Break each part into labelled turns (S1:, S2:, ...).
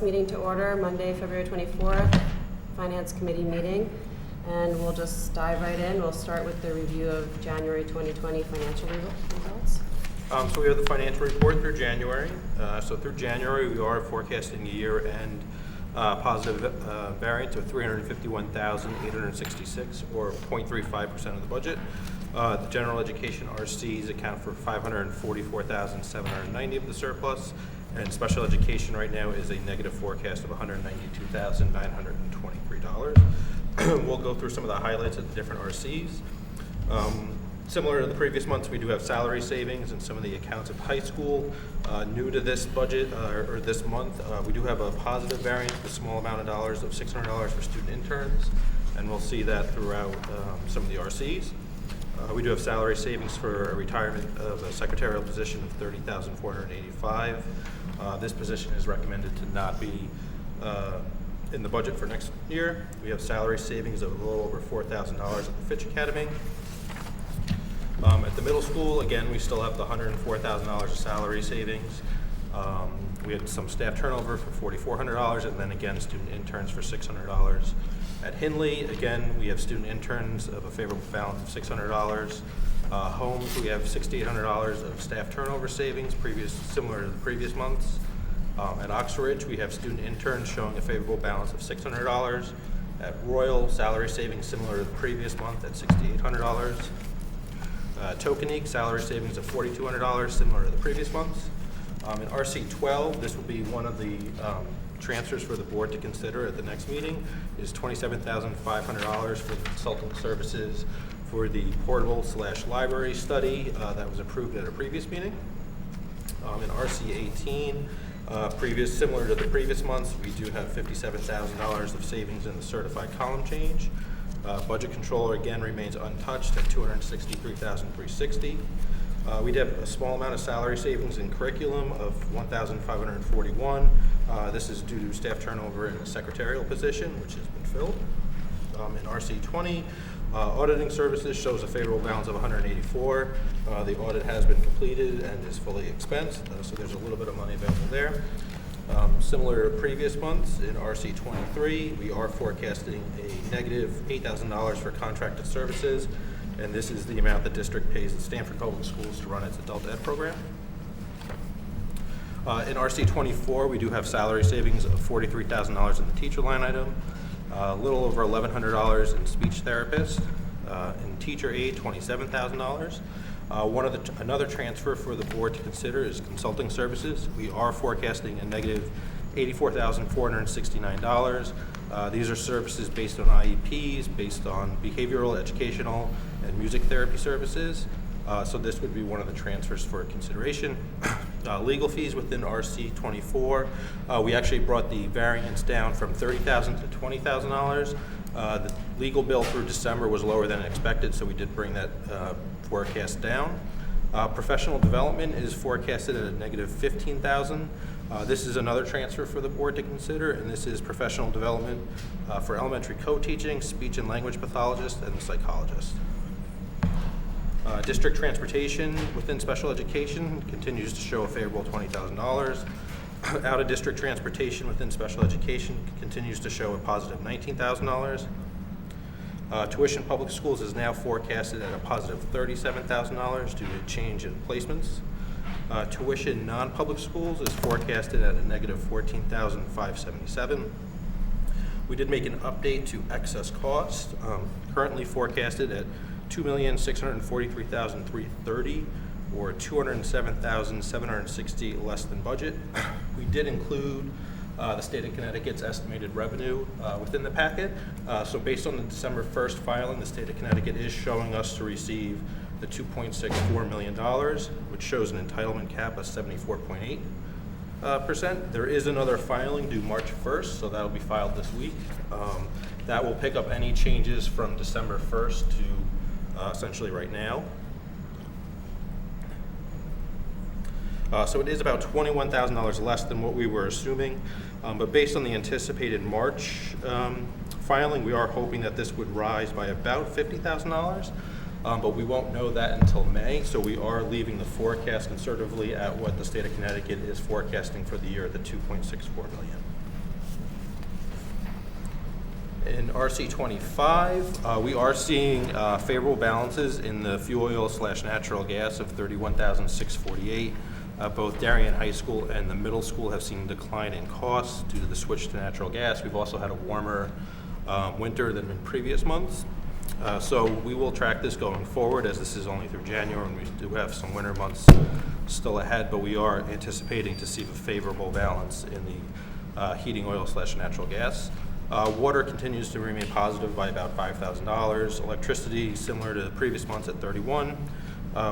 S1: Meeting to order, Monday, February 24th, Finance Committee meeting, and we'll just dive right in. We'll start with the review of January 2020 financial results.
S2: So we have the financial report through January. So through January, we are forecasting a year-end positive variance of $351,866, or 0.35% of the budget. The general education RCs account for $544,790 of the surplus, and special education right now is a negative forecast of $192,923. We'll go through some of the highlights of the different RCs. Similar to the previous months, we do have salary savings in some of the accounts at high school. New to this budget, or this month, we do have a positive variance with a small amount of dollars of $600 for student interns, and we'll see that throughout some of the RCs. We do have salary savings for a retirement of a secretarial position of $30,485. This position is recommended to not be in the budget for next year. We have salary savings of a little over $4,000 at the Fitch Academy. At the middle school, again, we still have the $104,000 of salary savings. We had some staff turnover for $4,400, and then again, student interns for $600. At Hindley, again, we have student interns of a favorable balance of $600. Homes, we have $6,800 of staff turnover savings, similar to the previous months. At Oxford, we have student interns showing a favorable balance of $600. At Royal, salary savings similar to the previous month at $6,800. Tokenique, salary savings of $4,200, similar to the previous months. In RC 12, this will be one of the transfers for the board to consider at the next meeting, is $27,500 for the consultant services for the portable/library study that was approved at a previous meeting. In RC 18, similar to the previous months, we do have $57,000 of savings in the certified column change. Budget controller again remains untouched at $263,360. We'd have a small amount of salary savings in curriculum of $1,541. This is due to staff turnover in the secretarial position, which has been filled. In RC 20, auditing services shows a favorable balance of $184. The audit has been completed and is fully expensed, so there's a little bit of money available there. Similar to previous months, in RC 23, we are forecasting a negative $8,000 for contracted services, and this is the amount the district pays the Stanford Public Schools to run its adult ed program. In RC 24, we do have salary savings of $43,000 in the teacher line item, a little over $1,100 in speech therapist, in teacher aid, $27,000. Another transfer for the board to consider is consulting services. We are forecasting a negative $84,469. These are services based on IEPs, based on behavioral, educational, and music therapy services. So this would be one of the transfers for consideration. Legal fees within RC 24. We actually brought the variance down from $30,000 to $20,000. The legal bill through December was lower than expected, so we did bring that forecast down. Professional development is forecasted at a negative $15,000. This is another transfer for the board to consider, and this is professional development for elementary co-teaching, speech and language pathologist, and psychologist. District transportation within special education continues to show a favorable $20,000. Out-of-district transportation within special education continues to show a positive $19,000. Tuition public schools is now forecasted at a positive $37,000 due to change in placements. Tuition non-public schools is forecasted at a negative $14,577. We did make an update to excess cost, currently forecasted at $2,643,330, or $207,760 less than budget. We did include the state of Connecticut's estimated revenue within the packet. So based on the December 1st filing, the state of Connecticut is showing us to receive the $2.64 million, which shows an entitlement cap of 74.8%. There is another filing due March 1st, so that'll be filed this week. That will pick up any changes from December 1st to essentially right now. So it is about $21,000 less than what we were assuming, but based on the anticipated March filing, we are hoping that this would rise by about $50,000, but we won't know that until May, so we are leaving the forecast conservatively at what the state of Connecticut is forecasting for the year at the $2.64 million. In RC 25, we are seeing favorable balances in the fuel oil/natural gas of $31,648. Both Darien High School and the middle school have seen a decline in costs due to the switch to natural gas. We've also had a warmer winter than in previous months. So we will track this going forward, as this is only through January, and we do have some winter months still ahead, but we are anticipating to see a favorable balance in the heating oil/natural gas. Water continues to remain positive by about $5,000. Electricity, similar to the previous months, at $31,000.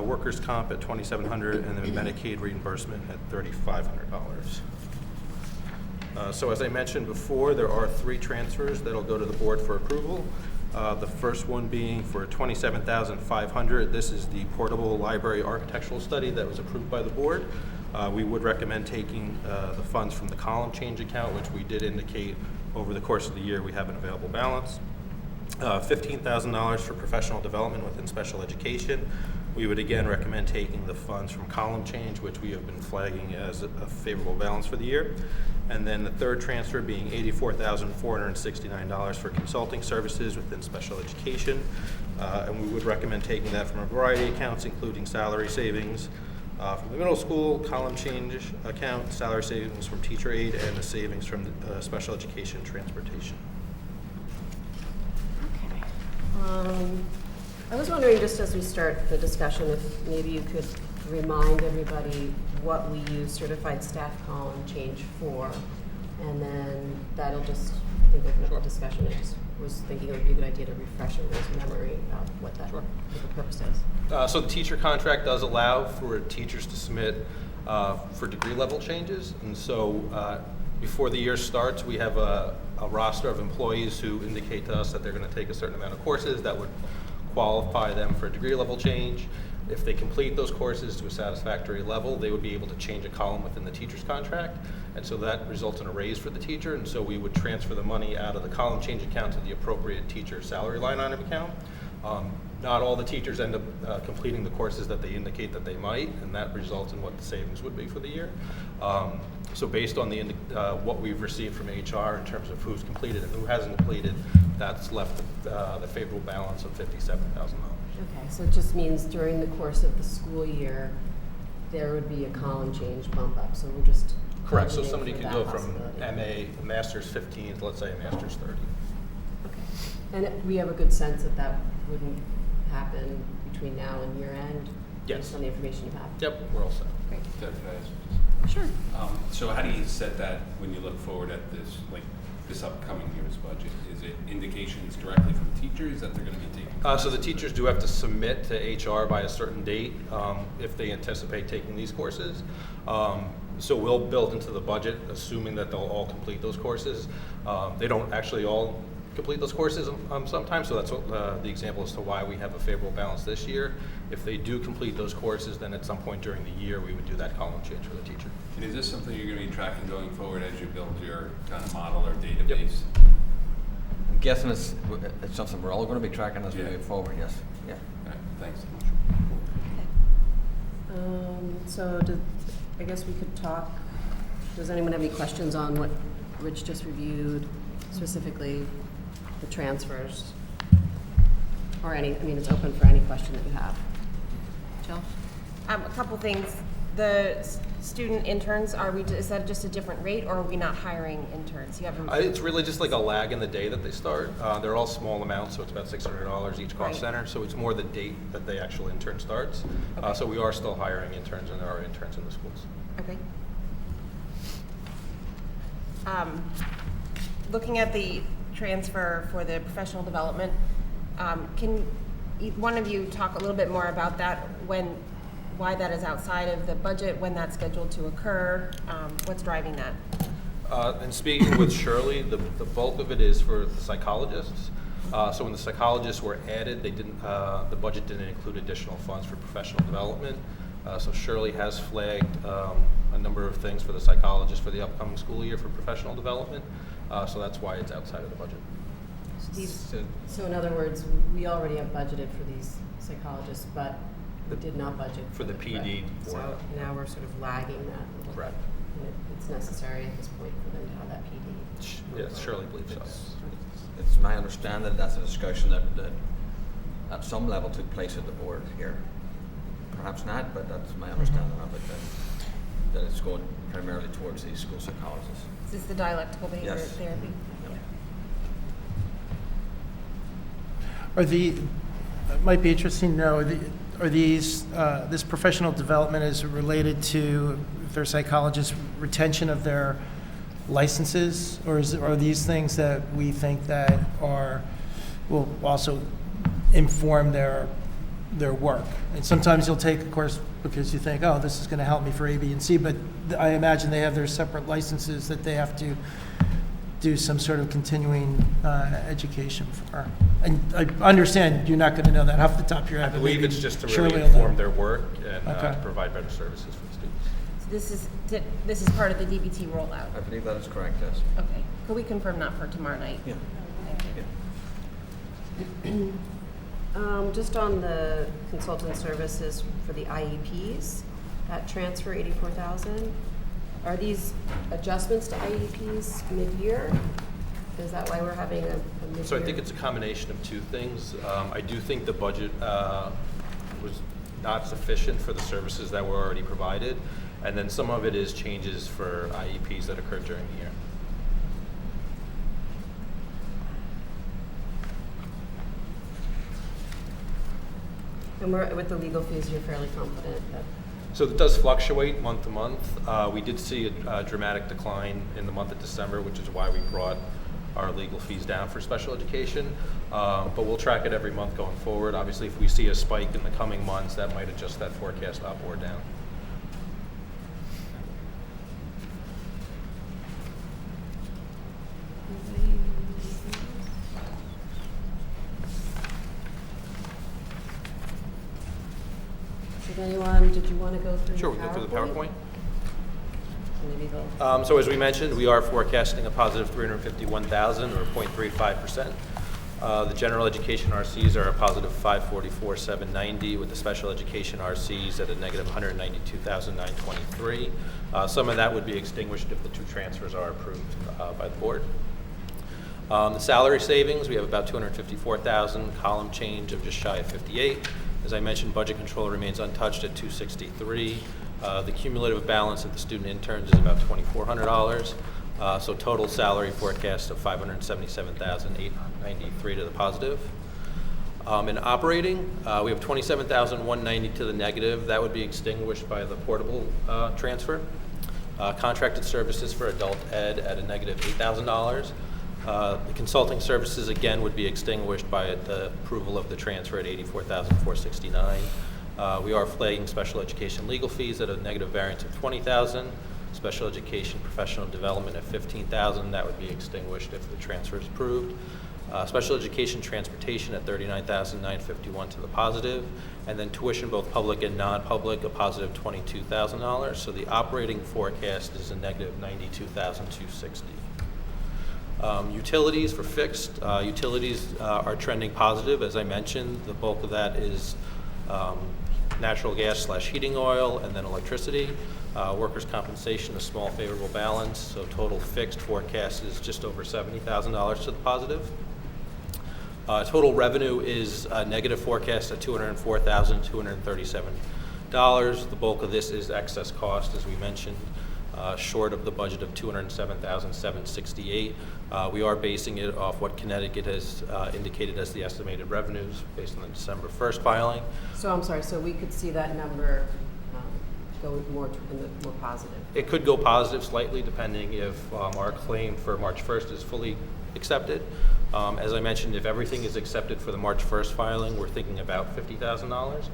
S2: Workers' comp at $2,700, and then Medicaid reimbursement at $3,500. So as I mentioned before, there are 3 transfers that'll go to the board for approval. The first one being for $27,500. This is the portable library architectural study that was approved by the board. We would recommend taking the funds from the column change account, which we did indicate over the course of the year we have an available balance. $15,000 for professional development within special education. We would again recommend taking the funds from column change, which we have been flagging as a favorable balance for the year. And then the third transfer being $84,469 for consulting services within special education. And we would recommend taking that from a variety of accounts, including salary savings from the middle school, column change account, salary savings from teacher aid, and the savings from the special education transportation.
S1: Okay. I was wondering, just as we start the discussion, if maybe you could remind everybody what we use certified staff column change for, and then that'll just, I think, open up the discussion. I just was thinking it would be a good idea to refresh everyone's memory about what that what the purpose is.
S2: So the teacher contract does allow for teachers to submit for degree level changes, and so before the year starts, we have a roster of employees who indicate to us that they're going to take a certain amount of courses that would qualify them for a degree level change. If they complete those courses to a satisfactory level, they would be able to change a column within the teacher's contract, and so that results in a raise for the teacher, and so we would transfer the money out of the column change account to the appropriate teacher salary line item account. Not all the teachers end up completing the courses that they indicate that they might, and that results in what the savings would be for the year. So based on the what we've received from HR in terms of who's completed and who hasn't completed, that's left the favorable balance of $57,000.
S1: Okay, so it just means during the course of the school year, there would be a column change bump up, so we're just...
S2: Correct, so somebody could go from
S1: possibility.
S2: MA, master's 15 to, let's say, a master's 30.
S1: Okay, and we have a good sense that that wouldn't happen between now and year end?
S2: Yes.
S1: Based on the information you have?
S2: Yep, we're all set.
S1: Great.
S3: Deb, can I ask?
S1: Sure.
S3: So how do you set that when you look forward at this, like this upcoming year's budget? Is it indications directly from teachers that they're going to be taking?
S2: So the teachers do have to submit to HR by a certain date if they anticipate taking these courses. So we'll build into the budget, assuming that they'll all complete those courses. They don't actually all complete those courses sometimes, so that's what, the example as to why we have a favorable balance this year. If they do complete those courses, then at some point during the year, we would do that column change for the teacher.
S3: And is this something you're going to be tracking going forward as you build your kind of model or database?
S2: Yep.
S4: I'm guessing it's something we're all going to be tracking as we move forward, yes. Yeah.
S3: Okay, thanks so much.
S1: So I guess we could talk, does anyone have any questions on what Rich just reviewed, specifically the transfers? Or any, I mean, it's open for any question that you have. Jill?
S5: A couple things. The student interns, is that just a different rate, or are we not hiring interns? You haven't.
S2: It's really just like a lag in the day that they start. They're all small amounts, so it's about $600 each cost
S5: Right.
S2: center. So it's more the date that the actual intern starts.
S5: Okay.
S2: So we are still hiring interns, and there are interns in the schools.
S5: Okay. Looking at the transfer for the professional development, can one of you talk a little bit more about that? Why that is outside of the budget, when that's scheduled to occur, what's driving that?
S2: And speaking with Shirley, the bulk of it is for the psychologists. So when the psychologists were added, they didn't. The budget didn't include additional funds for professional development. So Shirley has flagged a number of things for the psychologists for the upcoming school year for professional development. So that's why it's outside of the budget.
S1: So in other words, we already have budgeted for these psychologists, but we did not budget
S2: For the PD.
S1: correct. So now we're sort of lagging that a little
S2: Correct.
S1: bit. And it's necessary at this point for them to have that PD.
S2: Yes, Shirley believes so.
S4: it's my understanding that's a discussion that at some level took place at the board here. Perhaps not, but that's my understanding of it, that it's going primarily towards these school psychologists.
S5: Is this the dialectical behavior
S4: Yes.
S5: therapy?
S6: It might be interesting to know, are these, this professional development is related to, if they're psychologists, retention of their licenses? Or are these things that we think that will also inform their work? And sometimes you'll take a course because you think, oh, this is going to help me for A, B, and C, but I imagine they have their separate licenses that they have to do some sort of continuing education for. And I understand you're not going to know that off the top of your
S2: I
S6: head. but
S2: believe
S6: maybe
S2: it's just to
S6: Shirley
S2: really
S6: will know.
S2: inform their work and
S6: Okay.
S2: to provide better services for the students.
S5: So this is part of the DBT rollout?
S4: I believe that is correct, yes.
S5: Okay. Could we confirm that for tomorrow night?
S4: Yeah.
S5: Thank you.
S4: Yeah.
S1: Just on the consultant services for the IEPs, that transfer 84,000, are these adjustments to IEPs mid-year? Is that why we're having a mid-year?
S2: So I think it's a combination of two things. I do think the budget was not sufficient for the services that were already provided, and then some of it is changes for IEPs that occurred during the year.
S1: And with the legal fees, you're fairly confident that,
S2: So it does fluctuate month to month. We did see a dramatic decline in the month of December, which is why we brought our legal fees down for special education. But we'll track it every month going forward. Obviously, if we see a spike in the coming months, that might adjust that forecast up or down.
S1: did you want to go through
S2: Sure,
S1: the
S2: we can go through the PowerPoint.
S1: Maybe go.
S2: So as we mentioned, we are forecasting a positive 351,000 or 0.35%. The general education RCs are a positive 544,790, with the special education RCs at a negative 192,923. Some of that would be extinguished if the two transfers are approved by the board. The salary savings, we have about 254,000, column change of just shy of 58. As I mentioned, budget control remains untouched at 263. The cumulative balance of the student interns is about $2,400. So total salary forecast of $577,893 to the positive. In operating, we have $27,190 to the negative. That would be extinguished by the portable transfer. Contracted services for adult ed at a negative $8,000. The consulting services, again, would be extinguished by the approval of the transfer at $84,469. We are flagging special education legal fees at a negative variance of $20,000. Special education professional development at $15,000. That would be extinguished if the transfer is approved. Special education transportation at $39,951 to the positive. And then tuition, both public and non-public, a positive $22,000. So the operating forecast is a negative $92,260. Utilities for fixed. Utilities are trending positive. As I mentioned, the bulk of that is natural gas / heating oil, and then electricity. Workers' compensation, a small favorable balance. So total fixed forecast is just over $70,000 to the positive. Total revenue is a negative forecast at $204,237. The bulk of this is excess cost, as we mentioned. Short of the budget of $207,768. We are basing it off what Connecticut has indicated as the estimated revenues based on the December 1st filing.
S1: So I'm sorry, so we could see that number go more positive?
S2: It could go positive slightly depending if our claim for March 1st is fully accepted. As I mentioned, if everything is accepted for the March 1st filing, we're thinking about $50,000.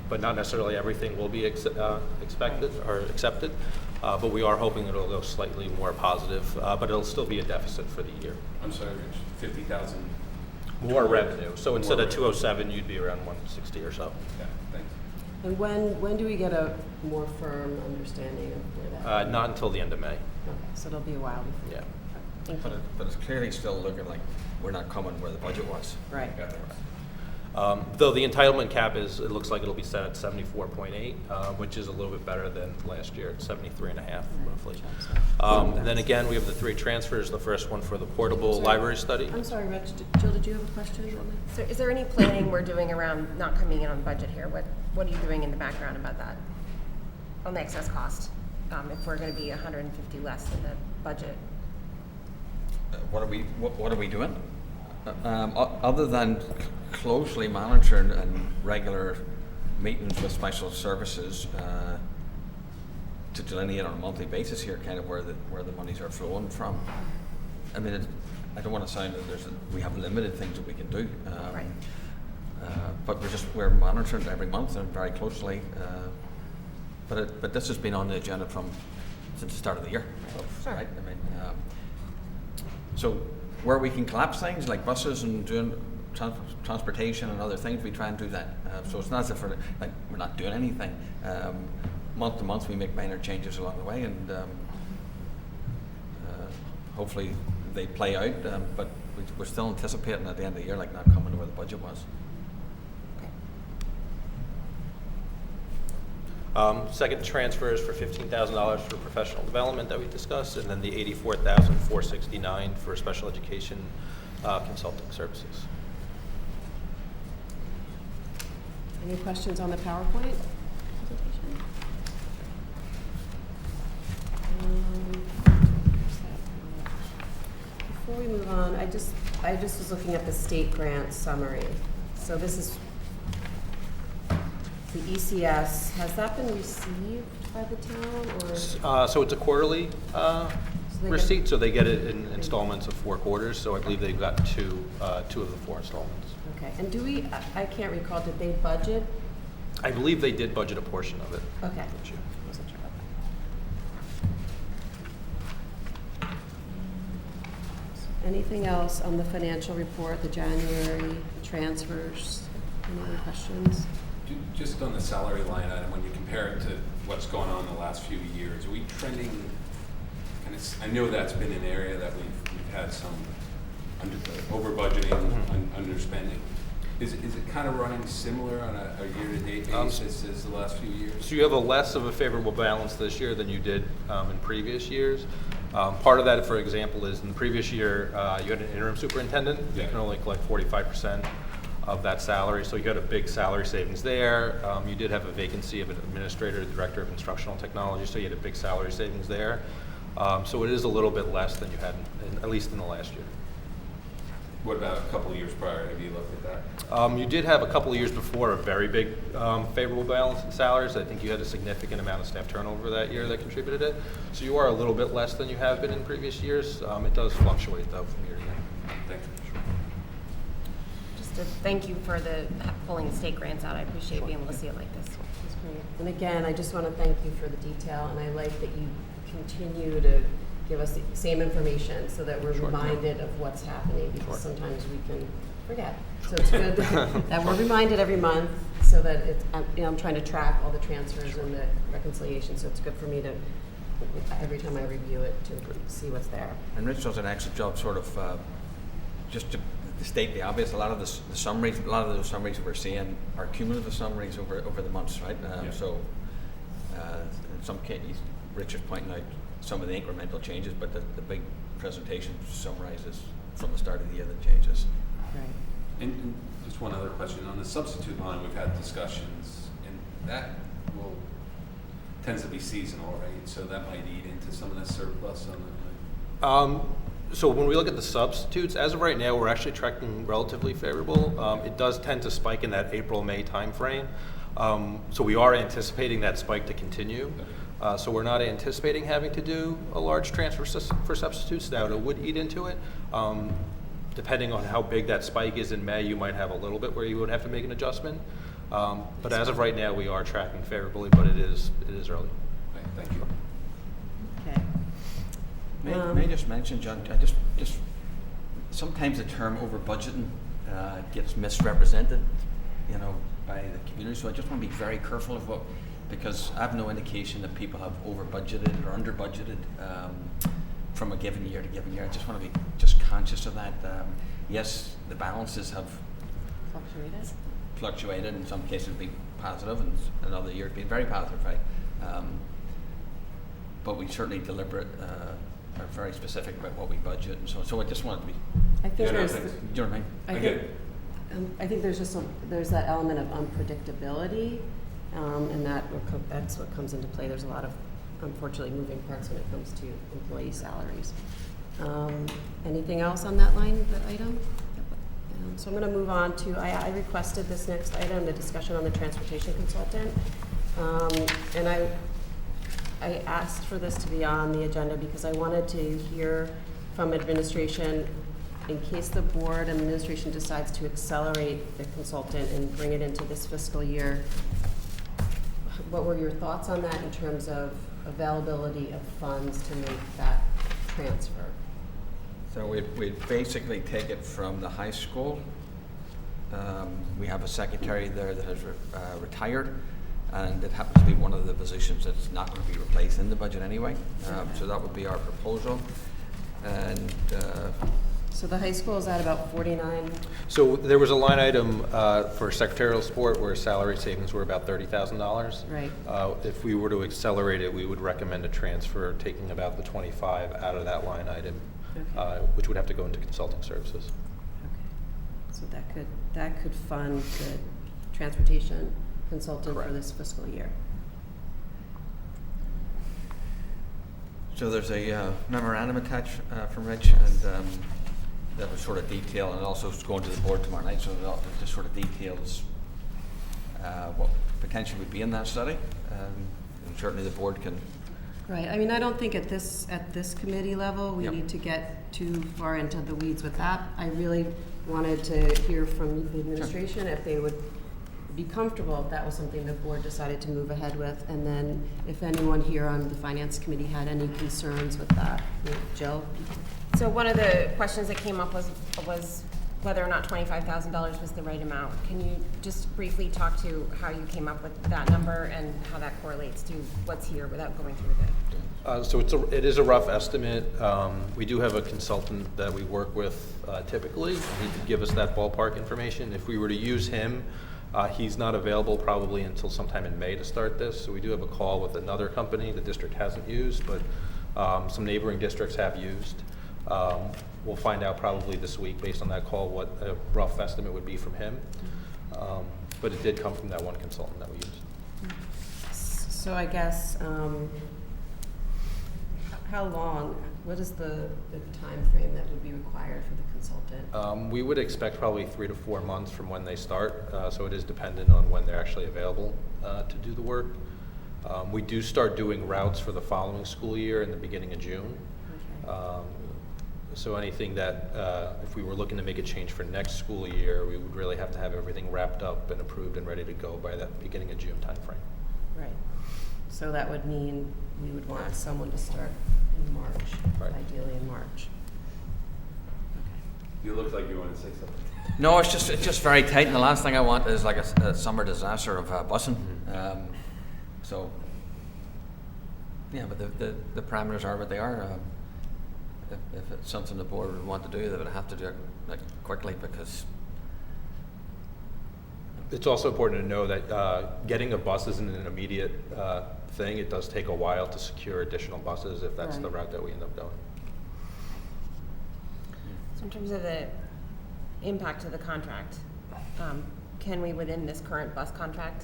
S2: But not necessarily everything will be expected or accepted. But we are hoping it'll go slightly more positive, but it'll still be a deficit for the year.
S3: I'm sorry, Rich, 50,000?
S2: More revenue. So instead
S3: More
S2: of 207, you'd be around 160 or so.
S3: Yeah, thanks.
S1: And when do we get a more firm understanding of where that?
S2: Not until the end of May.
S1: Okay, so it'll be a while before.
S2: Yeah.
S1: Thank you.
S4: But it's clearly still looking like we're not coming where the budget was.
S1: Right.
S3: Got it.
S2: Though the entitlement cap it looks like it'll be set at 74.8, which is a little bit better than last year at 73.5 roughly. And then again, we have the 3 transfers. The first one for the portable library study.
S1: I'm sorry, Rich. Jill, did you have a question on that?
S5: So is there any planning we're doing around not coming in on budget here? What are you doing in the background about that? On the excess cost, if we're gonna be 150 less than the budget?
S4: What are we doing? Other than closely monitoring and regular meetings with special services to delineate on a monthly basis here, kind of where the monies are flowing from. I mean, I don't want to sound that we have limited things that we can do,
S5: Right.
S4: but we're monitoring it every month and very closely. But this has been on the agenda since the start of the year.
S5: Sure.
S4: Right? I mean, so where we can collapse things like buses and doing transportation and other things, we try and do that. So it's not as if we're not doing anything. Month to month, we make minor changes along the way, and hopefully they play out. But we're still anticipating at the end of the year, like not coming to where the budget was.
S2: Second transfer is for $15,000 for professional development that we discussed, and then the $84,469 for special education consulting services.
S1: Any questions on the PowerPoint presentation? Before we move on, I just was looking at the state grant summary. So this is the ECS. Has that been received by the town, or?
S2: So it's a quarterly
S1: they
S2: receipt,
S1: get-
S2: so they get it in installments of 4 quarters. So I believe they've got two of the 4 installments.
S1: Okay, and do we, I can't recall, did they budget?
S2: I believe they did budget a portion of it.
S1: Okay.
S2: this year.
S1: Wasn't sure about that. Anything else on the financial report, the January transfers? Any other questions?
S3: Just on the salary line item, when you compare it to what's gone on the last few years, are we trending kind of, I know that's been an area that we've had some over budgeting, underspending. Is it kind of running similar on a year-to-date basis as the last few years?
S2: So you have a less of a favorable balance this year than you did in previous years. Part of that, for example, is in the previous year, you had an interim superintendent. You can only collect 45% of that salary, so you had a big salary savings there. You did have a vacancy of an administrator, director of instructional technology, so you had a big salary savings there. So it is a little bit less than you had, at least in the last year.
S3: What about a couple of years prior? Have you looked at that?
S2: You did have a couple of years before a very big favorable balance in salaries. I think you had a significant amount of staff turnover that year that contributed it. So you are a little bit less than you have been in previous years. It does fluctuate though from year to year.
S3: Thank you.
S5: Just to thank you for pulling the state grants out. I appreciate being able to see it like this.
S1: That's great. And again, I just want to thank you for the detail, and I like that you continue to give us the same information so that we're reminded of what's happening, because sometimes we can forget. So it's good that we're reminded every month, so that I'm trying to track all the transfers and the reconciliation, so it's good for me to, every time I review it, to see what's there.
S4: And Rich does an excellent job, sort of, just to state the obvious. A lot of those summaries we're seeing are cumulative summaries over the months, right? So, in some cases, Rich is pointing out some of the incremental changes, but the big presentation summarizes from the start of the year the changes.
S1: Right.
S3: And just one other question. On the substitute line, we've had discussions, and that tends to be seasonal, right? So that might eat into some of the surplus on the line.
S2: So when we look at the substitutes, as of right now, we're actually tracking relatively favorable. It does tend to spike in that April-May timeframe. So we are anticipating that spike to continue. So we're not anticipating having to do a large transfer for substitutes. That would eat into it. Depending on how big that spike is in May, you might have a little bit where you would have to make an adjustment. But as of right now, we are tracking favorably, but it is early.
S3: Okay, thank you.
S1: Okay.
S4: May I just mention, John, I just sometimes the term over budgeting gets misrepresented, by the community. So I just want to be very careful of because I have no indication that people have over budgeted or under budgeted from a given year to given year. I just want to be just conscious of that. Yes, the balances have
S1: Fluctuated?
S4: fluctuated, in some cases be positive, and another year been very positive, right? But we certainly deliberate, are very specific about what we budget, and so I just wanted to be,
S1: I think
S3: Yeah, no,
S1: there's,
S3: thanks.
S4: you know what I mean?
S1: I
S3: I
S1: think,
S3: get
S1: I think there's just there's that element of unpredictability, and that's what comes into play. There's a lot of, unfortunately, moving parts when it comes to employee salaries. Anything else on that item? So I'm going to move on to, I requested this next item, the discussion on the transportation consultant. And I asked for this to be on the agenda because I wanted to hear from administration in case the board and administration decides to accelerate the consultant and bring it into this fiscal year. What were your thoughts on that in terms of availability of funds to make that transfer?
S4: So we'd basically take it from the high school. We have a secretary there that has retired, and it happens to be one of the positions that's not going to be replaced in the budget anyway. So that would be our proposal. And
S1: So the high school is at about 49.
S2: So there was a line item for secretarial support where salary savings were about $30,000.
S1: Right.
S2: If we were to accelerate it, we would recommend a transfer taking about the 25 out of that line item,
S1: Okay.
S2: which would have to go into consulting services.
S1: Okay. So that could fund the transportation consultant for
S2: Correct.
S1: this fiscal year.
S4: so there's a memorandum attached from Rich, and that was sort of detail, and also it's going to the board tomorrow night, so it just sort of details what potentially would be in that study. And certainly the board can.
S1: Right. I mean, I don't think at this committee level we
S4: Yep.
S1: need to get too far into the weeds with that. I really wanted to hear from the administration if they would be comfortable if that was something the board decided to move ahead with, and then if anyone here on the finance committee had any concerns with that. Jill?
S5: So one of the questions that came up was whether or not $25,000 was the right amount. Can you just briefly talk to how you came up with that number and how that correlates to what's here without going through the?
S2: So it is a rough estimate. We do have a consultant that we work with typically. He could give us that ballpark information. If we were to use him, he's not available probably until sometime in May to start this. So we do have a call with another company the district hasn't used, but some neighboring districts have used. We'll find out probably this week based on that call what a rough estimate would be from him. But it did come from that one consultant that we used.
S1: So I guess, how long, what is the time frame that would be required for the consultant?
S2: We would expect probably 3 to 4 months from when they start, so it is dependent on when they're actually available to do the work. We do start doing routes for the following school year in the beginning of June.
S1: Okay.
S2: So anything that, if we were looking to make a change for next school year, we would really have to have everything wrapped up and approved and ready to go by that beginning of June timeframe.
S1: Right. So that would mean we would want someone to start in March,
S2: Right.
S1: ideally in March.
S3: You look like you want to say something.
S4: No, it's just very tight, and the last thing I want is like a summer disaster of busing. So, yeah, but the parameters are what they are. If it's something the board would want to do, they would have to do it like quickly, because
S2: It's also important to know that getting a bus isn't an immediate thing. It does take a while to secure additional buses if that's the
S1: Right.
S2: route that we end up going.
S5: So in terms of the impact of the contract, can we, within this current bus contract,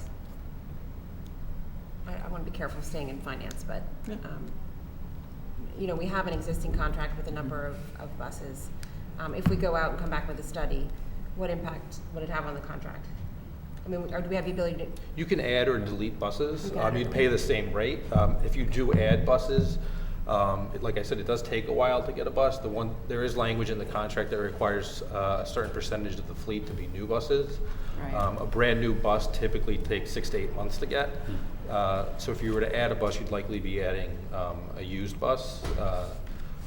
S5: I want to be careful staying in finance, but, we have an existing contract with a number of buses. If we go out and come back with a study, what impact would it have on the contract? I mean, or do we have the ability to?
S2: You can add or delete buses.
S5: Okay.
S2: You'd pay the same rate. If you do add buses, like I said, it does take a while to get a bus. There is language in the contract that requires a certain percentage of the fleet to be new buses.
S1: Right.
S2: A brand new bus typically takes 6 to 8 months to get. So if you were to add a bus, you'd likely be adding a used bus.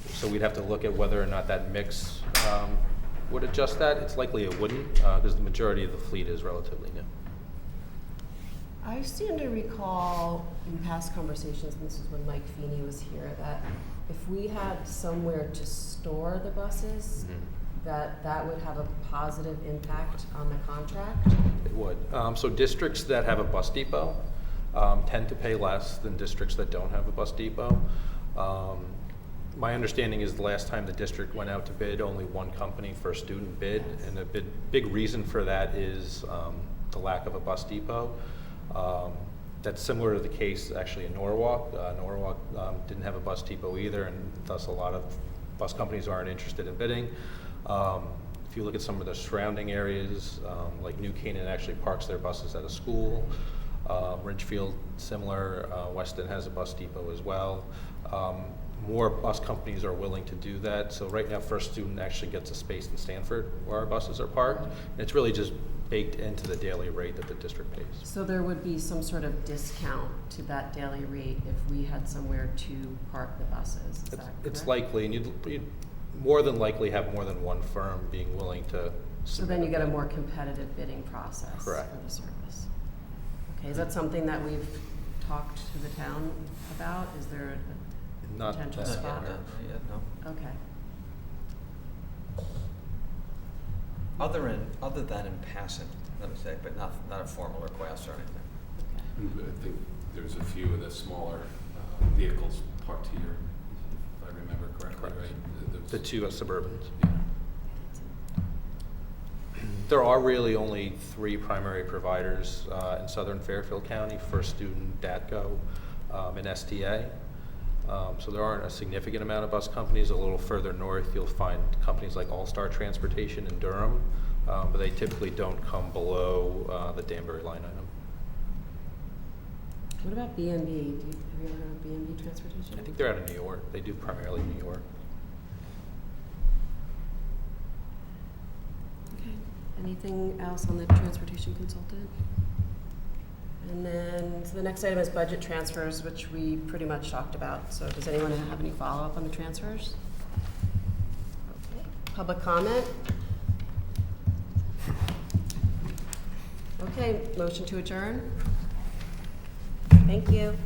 S2: So we'd have to look at whether or not that mix would adjust that. It's likely it wouldn't, because the majority of the fleet is relatively new.
S1: I seem to recall in past conversations, and this is when Mike Feeney was here, that if we had somewhere to store the buses, that would have a positive impact on the contract?
S2: It would. So districts that have a bus depot tend to pay less than districts that don't have a bus depot. My understanding is the last time the district went out to bid, only one company for a student bid, and a big reason for that is the lack of a bus depot. That's similar to the case actually in Norwalk. Norwalk didn't have a bus depot either, and thus a lot of bus companies aren't interested in bidding. If you look at some of the surrounding areas, like New Canaan actually parks their buses at a school. Ridgefield, similar. Weston has a bus depot as well. More bus companies are willing to do that. So right now, First Student actually gets a space in Stanford where our buses are parked. And it's really just baked into the daily rate that the district pays.
S1: So there would be some sort of discount to that daily rate if we had somewhere to park the buses, is that correct?
S2: It's likely, and you'd more than likely have more than one firm being willing to
S1: So then you get a more competitive bidding process for
S2: Correct.
S1: the service. Okay, is that something that we've talked to the town about? Is there a
S2: Not
S1: potential
S2: that-
S1: spot?
S4: Not yet, no.
S1: Okay.
S4: Other than in passing, let me say, but not a formal request or anything.
S1: Okay.
S3: And I think there's a few of the smaller vehicles parked here, if I remember correctly,
S2: Correct.
S3: right?
S2: The two Suburbans.
S3: Yeah.
S2: There are really only 3 primary providers in Southern Fairfield County: First Student, DATCO, and STA. So there aren't a significant amount of bus companies. A little further north, you'll find companies like All Star Transportation in Durham, but they typically don't come below the Danbury line item.
S1: What about B&B? Have you ever heard of B&B Transportation?
S2: I think they're out of New York. They do primarily New York.
S1: Okay. Anything else on the transportation consultant? And then, so the next item is budget transfers, which we pretty much talked about. So does anyone have any follow-up on the transfers? Okay. Public comment? Okay, motion to adjourn? Thank you.